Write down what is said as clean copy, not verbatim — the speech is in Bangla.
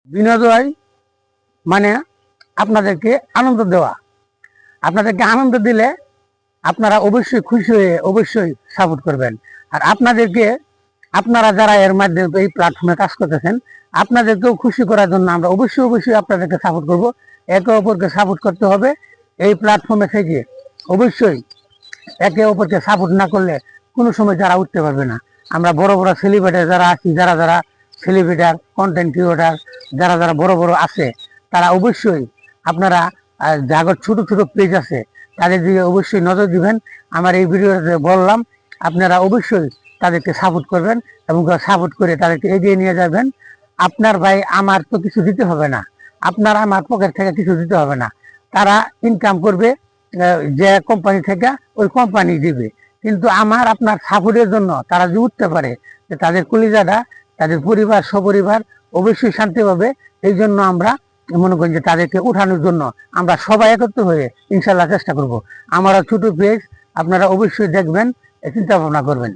বিনোদন মানে আপনাদেরকে আনন্দ দেওয়া। আপনাদেরকে আনন্দ দিলে আপনারা অবশ্যই খুশি হয়ে অবশ্যই সাপোর্ট করবেন। আর আপনারা যারা এর মাধ্যমে এই প্ল্যাটফর্মে কাজ করতেছেন, আপনাদেরকেও খুশি করার জন্য আমরা অবশ্যই আপনাদেরকে সাপোর্ট করব। একে অপরকে সাপোর্ট করতে হবে। এই প্ল্যাটফর্মে থেকে অবশ্যই একে অপরকে সাপোর্ট না করলে কোনো সময় যারা উঠতে পারবে না। আমরা বড় বড় সেলিব্রিটি যারা আছি, যারা সেলিব্রিটার কন্টেন্ট ক্রিয়েটার যারা বড় বড় আছে, তারা অবশ্যই আপনারা যাগর ছোট ছোট পেজ আছে তাদের দিকে অবশ্যই নজর দিবেন। আমার এই ভিডিওতে বললাম, আপনারা অবশ্যই তাদেরকে সাপোর্ট করবেন এবং সাপোর্ট করে তাদেরকে এগিয়ে নিয়ে যাবেন। আপনার ভাই আমার তো কিছু দিতে হবে না, আপনার আমার পকেট থেকে কিছু দিতে হবে না। তারা ইনকাম করবে যে কোম্পানি থেকে, ওই কোম্পানি দিবে। কিন্তু আমার আপনার সাপোর্টের জন্য তারা যে উঠতে পারে, যে তাদের কলিজাটা, তাদের পরিবার সপরিবার অবশ্যই শান্তি পাবে। এই জন্য আমরা মনে করি যে তাদেরকে উঠানোর জন্য আমরা সবাই একত্র হয়ে ইনশাল্লাহ চেষ্টা করব। আমারও ছোট পেজ, আপনারা অবশ্যই দেখবেন, চিন্তা ভাবনা করবেন।